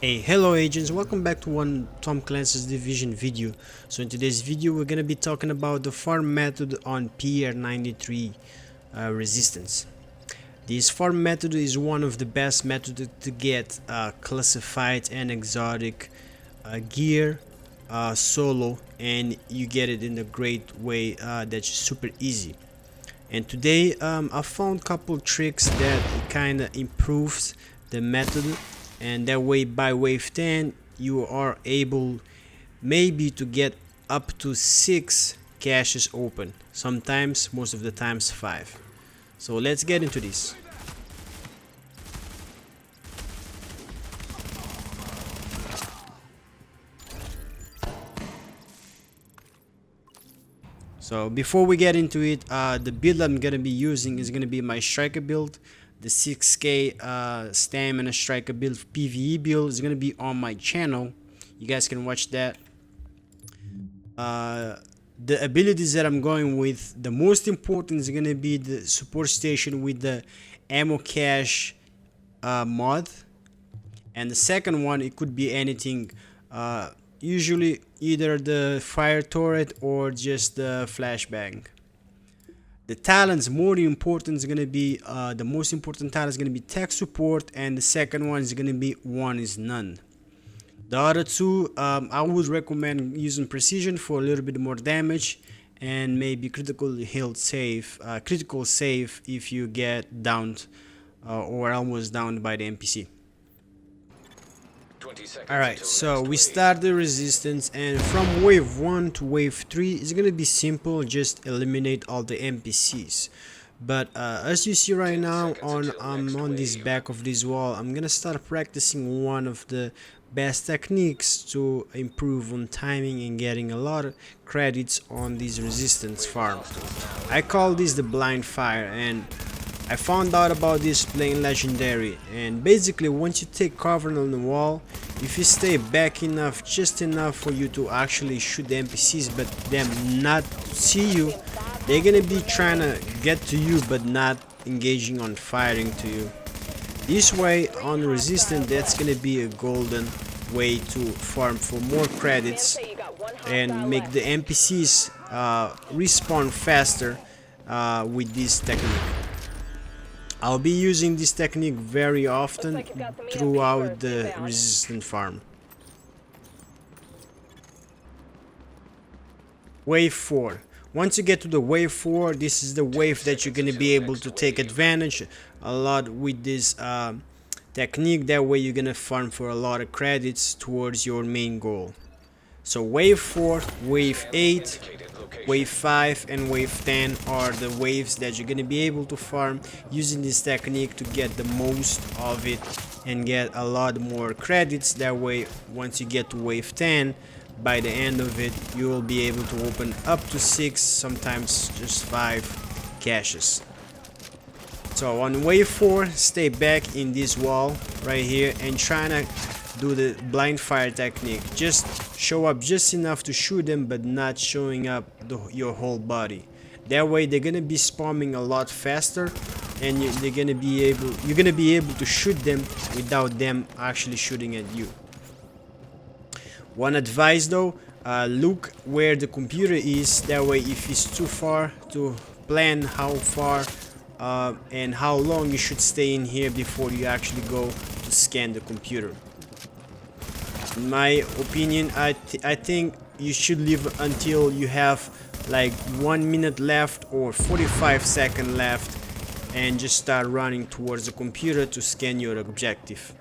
Hey, hello agents, welcome back to one Tom Clancy's Division video. So in today's video we're gonna be talking about the farm method on PIER 93 resistance. This farm method is one of the best methods to get classified and exotic gear solo, and you get it in a great way that's super easy. And today I found couple tricks that kind of improves the method, and that way by wave 10 you are able maybe to get up to 6 caches open, sometimes most of the times 5. So let's get into this. So before we get into it, the build I'm gonna be using is gonna be my striker build. The 6k stamina striker build, PvE build, is gonna be on my channel. You guys can watch that. The abilities that I'm going with, the most important is gonna be the support station with the ammo cache mod, and the second one, it could be anything, usually either the fire turret or just the flashbang. The talents, more important, is gonna be the most important talent is gonna be tech support, and the second one is gonna be one is none. The other two, I would recommend using precision for a little bit more damage, and maybe critical health save, critical save if you get downed or almost downed by the NPC. Alright, so we start the resistance, and from wave 1 to wave 3 it's gonna be simple, just eliminate all the NPCs. But as you see right now, I'm on this back of this wall. I'm gonna start practicing one of the best techniques to improve on timing and getting a lot of credits on this resistance farm. I call this the blind fire, and I found out about this playing legendary. And basically, once you take cover on the wall, if you stay back enough, just enough for you to actually shoot the NPCs but them not see you, they're gonna be trying to get to you but not engaging on firing to you. This way on resistance, that's gonna be a golden way to farm for more credits and make the NPCs respawn faster with this technique. I'll be using this technique very often throughout the resistant farm. Wave 4. Once you get to the wave 4, this is the wave that you're gonna be able to take advantage a lot with this technique. That way you're gonna farm for a lot of credits towards your main goal. So wave 4, wave 8, wave 5 and wave 10 are the waves that you're gonna be able to farm using this technique to get the most of it and get a lot more credits. That way once you get to wave 10, by the end of it you will be able to open up to 6, sometimes just 5 caches. So on wave 4, stay back in this wall right here and try to do the blind fire technique. Just show up just enough to shoot them but not showing up your whole body. That way they're gonna be spamming a lot faster, and you're gonna be able to shoot them without them actually shooting at you. One advice though, look where the computer is. That way if it's too far, to plan how far and how long you should stay in here before you actually go to scan the computer. In my opinion, I think you should leave until you have like 1 minute left or 45 seconds left, and just start running towards the computer to scan your objective.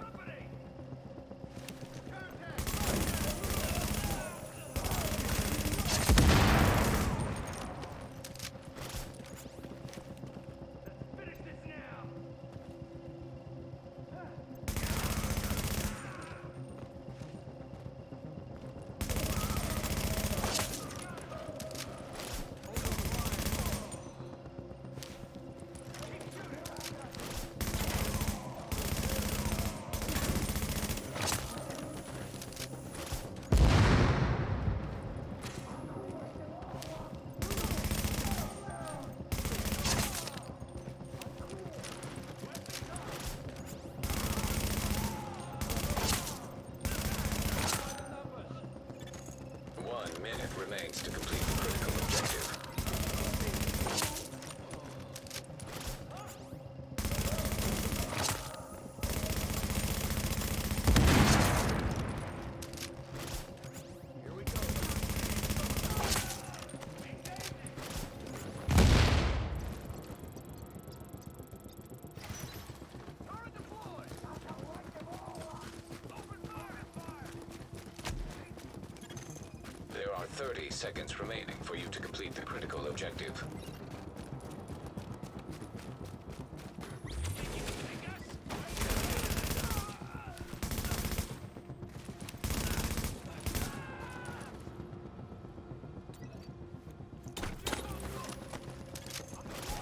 minute remains to complete the critical objective. There are 30 seconds remaining for you to complete the critical objective.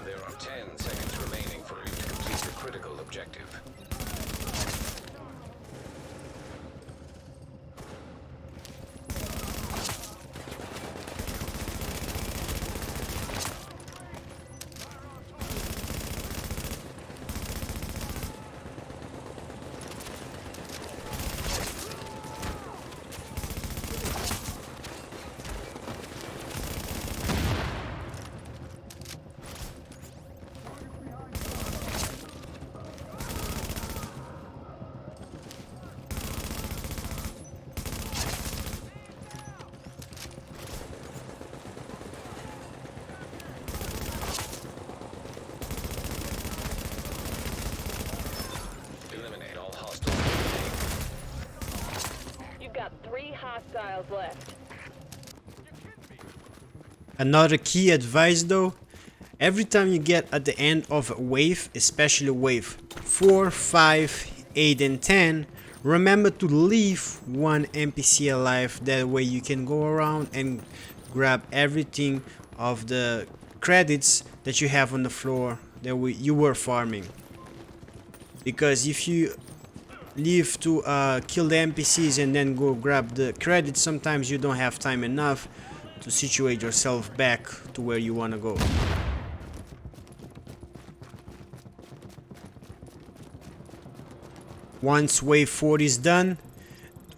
There are 10 seconds remaining for you to complete the critical objective. Eliminate all hostiles. You've got 3 hostiles left. Another key advice though, every time you get at the end of a wave, especially wave 4, 5, 8 and 10, remember to leave one NPC alive, that way you can go around and grab everything of the credits that you have on the floor that you were farming. Because if you leave to kill the NPCs and then go grab the credits, sometimes you don't have time enough to situate yourself back to where you want to go. Once wave 4 is done,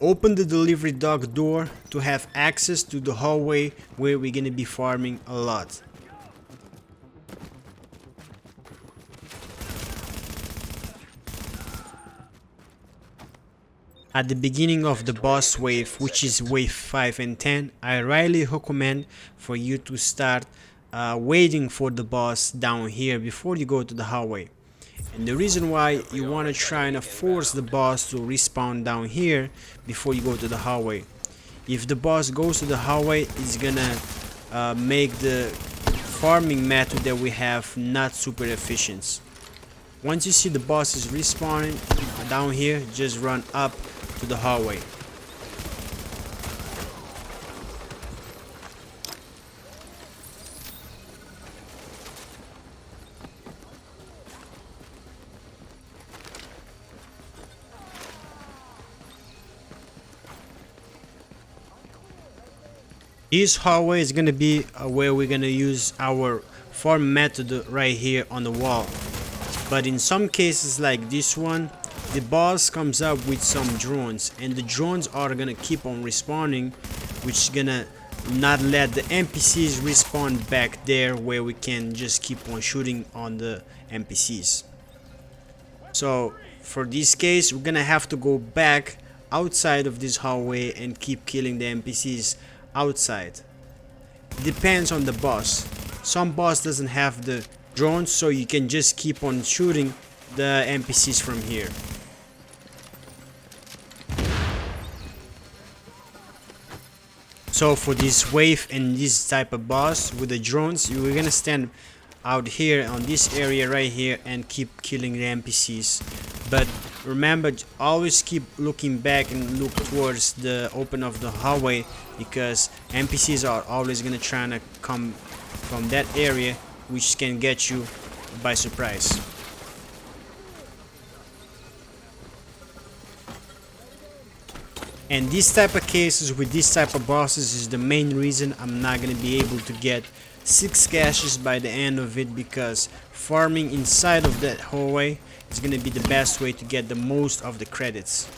open the delivery dock door to have access to the hallway where we're gonna be farming a lot. At the beginning of the boss wave, which is wave 5 and 10, I highly recommend for you to start waiting for the boss down here before you go to the hallway. And the reason why you want to try and force the boss to respawn down here before you go to the hallway. If the boss goes to the hallway, it's gonna make the farming method that we have not super efficient. Once you see the boss is respawning down here, just run up to the hallway. This hallway is gonna be where we're gonna use our farm method right here on the wall. But in some cases like this one, the boss comes up with some drones, and the drones are gonna keep on respawning, which is gonna not let the NPCs respawn back there where we can just keep on shooting on the NPCs. So for this case, we're gonna have to go back outside of this hallway and keep killing the NPCs outside. It depends on the boss. Some boss doesn't have the drones, so you can just keep on shooting the NPCs from here. So for this wave and this type of boss with the drones, we're gonna stand out here on this area right here and keep killing the NPCs. But remember, always keep looking back and look towards the open of the hallway, because NPCs are always gonna try to come from that area, which can get you by surprise. And this type of cases with this type of bosses is the main reason I'm not gonna be able to get 6 caches by the end of it, because farming inside of that hallway is gonna be the best way to get the most of the credits.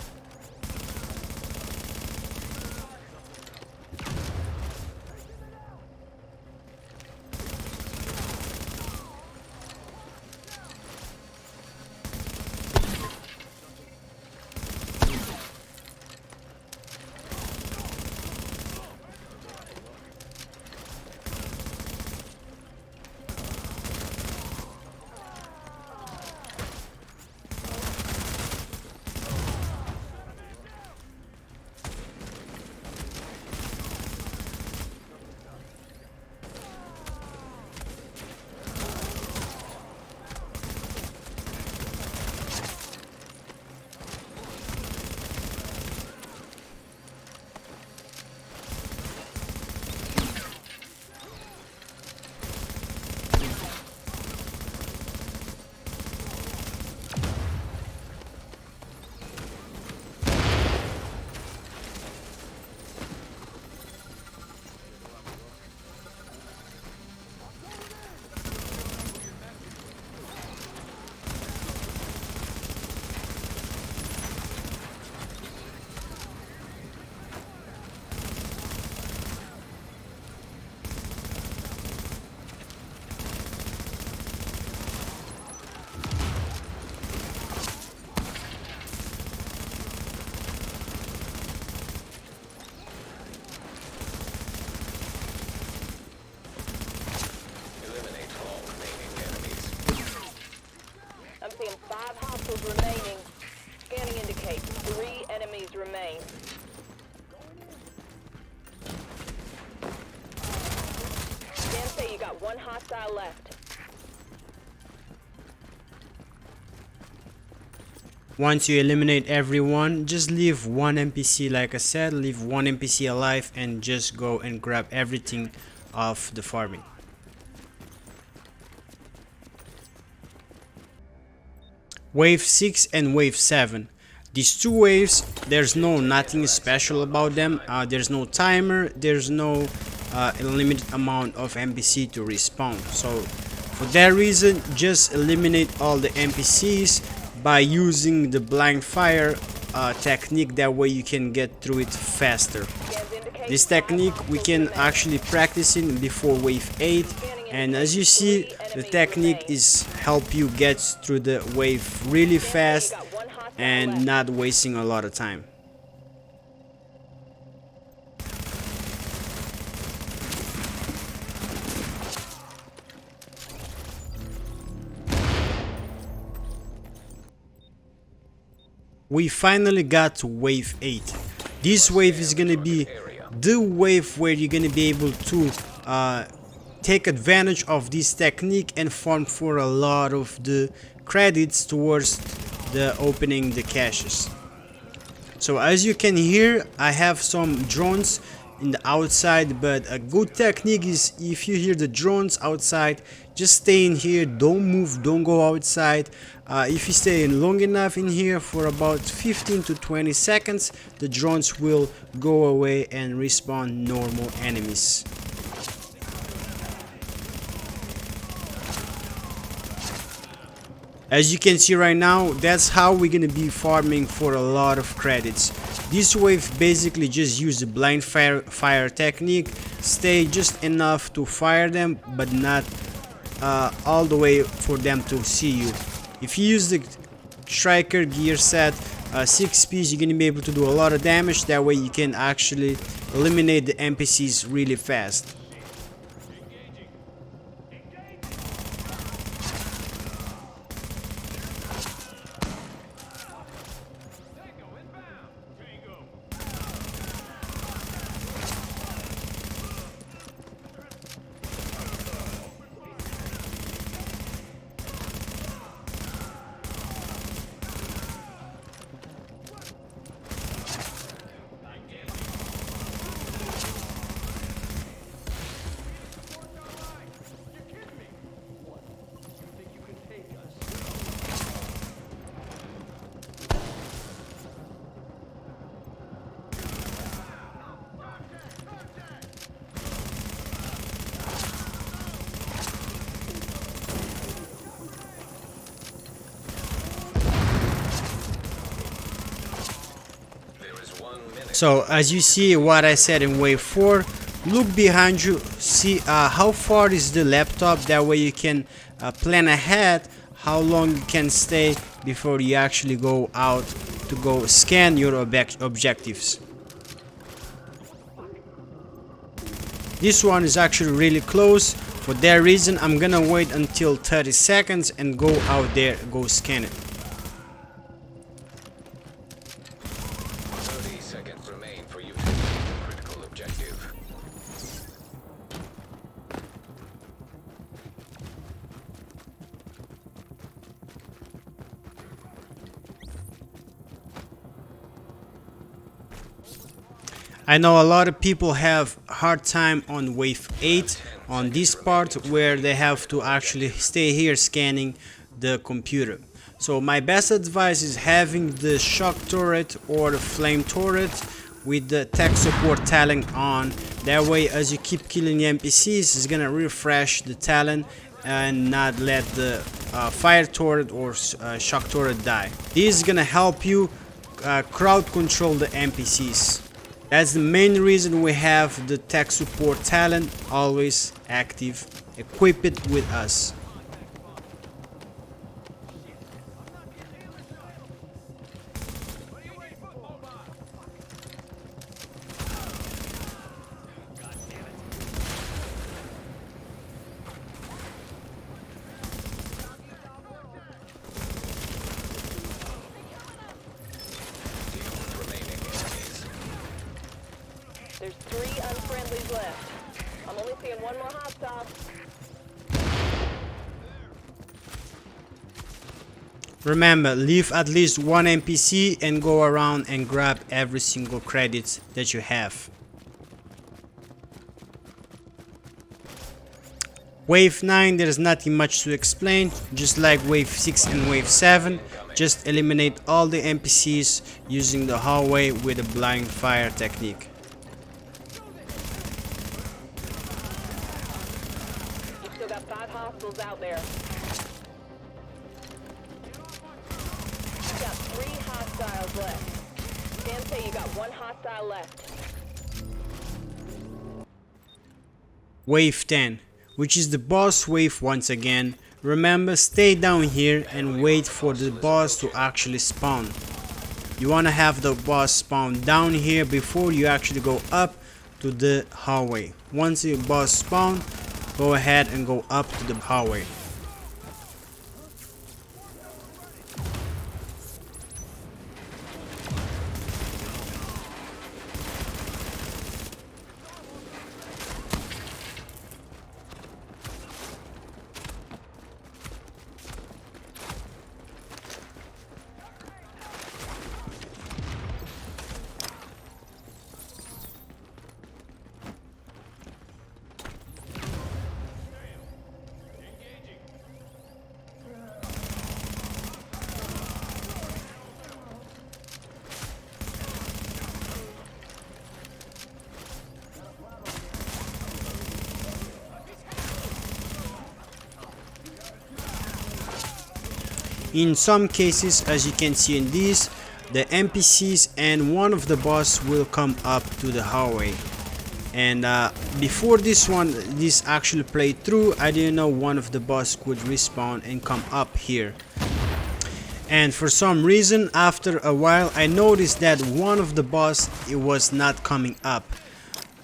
remaining. Scanning indicates 3 enemies remain. Scans say you got 1 hostile left. Once you eliminate everyone, just leave one NPC, like I said, leave one NPC alive and just go and grab everything off the farming. Wave 6 and Wave 7. These two waves, there's nothing special about them. There's no timer, there's no limited amount of NPC to respawn. So for that reason, just eliminate all the NPCs by using the blind fire technique. That way you can get through it faster. This technique we can actually practice in before wave 8, and as you see, the technique is help you get through the wave really fast and not wasting a lot of time. We finally got to wave 8. This wave is gonna be the wave where you're gonna be able to take advantage of this technique and farm for a lot of the credits towards the opening the caches. So as you can hear, I have some drones in the outside, but a good technique is if you hear the drones outside, just stay in here, don't move, don't go outside. If you stay in long enough in here for about 15 to 20 seconds, the drones will go away and respawn normal enemies. As you can see right now, that's how we're gonna be farming for a lot of credits. This wave basically just use the blind fire technique, stay just enough to fire them, but not all the way for them to see you. If you use the striker gear set 6 piece, you're gonna be able to do a lot of damage. That way you can actually eliminate the NPCs really fast. So as you see what I said in wave 4, look behind you, see how far is the laptop. That way you can plan ahead how long you can stay before you actually go out to go scan your objectives. This one is actually really close. For that reason, I'm gonna wait until 30 seconds and go out there, go scan it. I know a lot of people have hard time on wave 8 on this part where they have to actually stay here scanning the computer. So my best advice is having the shock turret or the flame turret with the tech support talent on. That way as you keep killing the NPCs, it's gonna refresh the talent and not let the fire turret or shock turret die. This is gonna help you crowd control the NPCs. That's the main reason we have the tech support talent always active. Equip it with us. There's 3 unfriendlies left. I'm only seeing 1 more hostile. Remember, leave at least 1 NPC and go around and grab every single credit that you have. Wave 9, there's nothing much to explain, just like wave 6 and wave 7, just eliminate all the NPCs using the hallway with a blind fire technique. You've still got 5 hostiles out there. You've got 3 hostiles left. Dan say you got 1 hostile left. Wave 10, which is the boss wave once again. Remember, stay down here and wait for the boss to actually spawn. You want to have the boss spawn down here before you actually go up to the hallway. Once the boss spawn, go ahead and go up to the hallway. In some cases, as you can see in these, the NPCs and one of the boss will come up to the hallway. And before this actually played through, I didn't know one of the boss could respawn and come up here. And for some reason, after a while, I noticed that one of the boss, it was not coming up.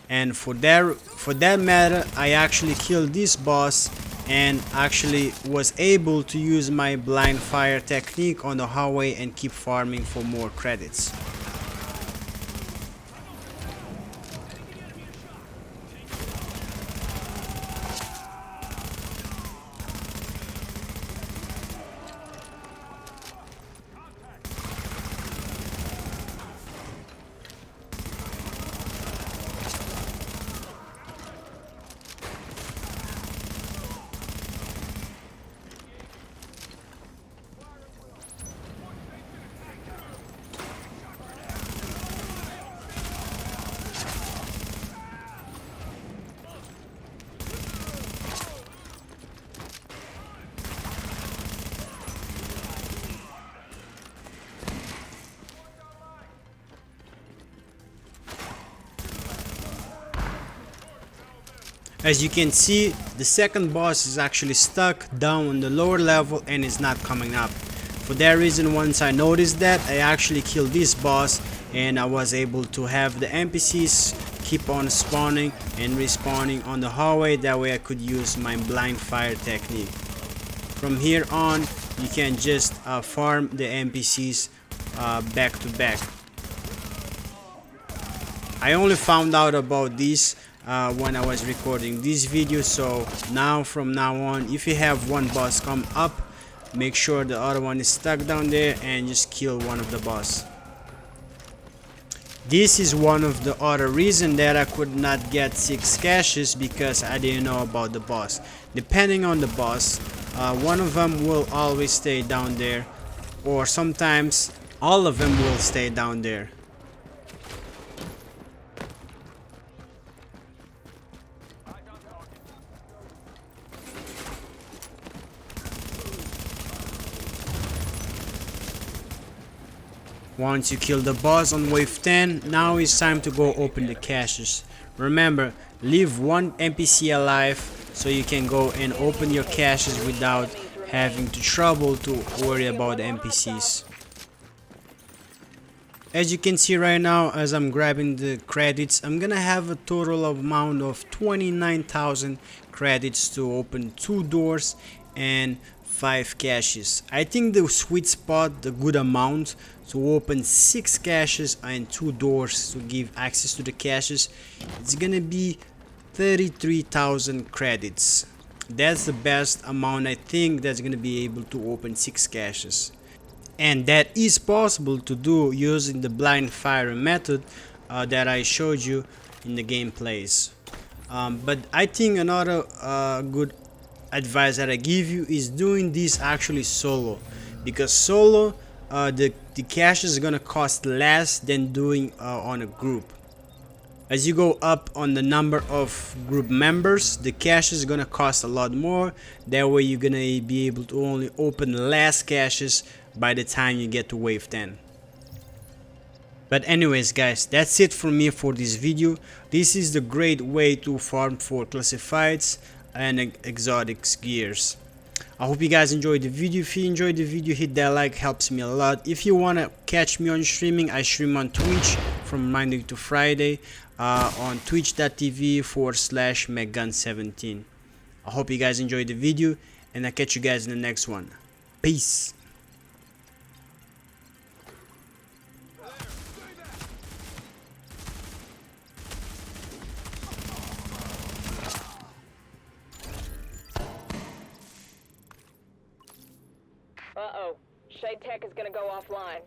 And for that matter, I actually killed this boss and actually was able to use my blind fire technique on the hallway and keep farming for more credits. As you can see, the second boss is actually stuck down on the lower level and is not coming up. For that reason, once I noticed that, I actually killed this boss and I was able to have the NPCs keep on spawning and respawning on the hallway. That way I could use my blind fire technique. From here on, you can just farm the NPCs back to back. I only found out about this when I was recording this video, so from now on, if you have one boss come up, make sure the other one is stuck down there and just kill one of the boss. This is one of the other reasons that I could not get 6 caches, because I didn't know about the boss. Depending on the boss, one of them will always stay down there, or sometimes all of them will stay down there. Once you kill the boss on wave 10, now it's time to go open the caches. Remember, leave one NPC alive so you can go and open your caches without having trouble to worry about the NPCs. As you can see right now, as I'm grabbing the credits, I'm gonna have a total amount of 29,000 credits to open 2 doors and 5 caches. I think the sweet spot, the good amount to open 6 caches and 2 doors to give access to the caches, it's gonna be 33,000 credits. That's the best amount I think that's gonna be able to open 6 caches. And that is possible to do using the blind fire method that I showed you in the gameplays. But I think another good advice that I give you is doing this actually solo, because solo the cache is gonna cost less than doing on a group. As you go up on the number of group members, the cache is gonna cost a lot more. That way you're gonna be able to only open less caches by the time you get to wave 10. But anyways guys, that's it for me for this video. This is the great way to farm for classifieds and exotic gears. I hope you guys enjoyed the video. If you enjoyed the video, hit that like, helps me a lot. If you want to catch me on streaming, I stream on Twitch from Monday to Friday on twitch.tv/McGun17. I hope you guys enjoyed the video, and I'll catch you guys in the next one. Peace. Uh-oh. Shade Tech is gonna go offline.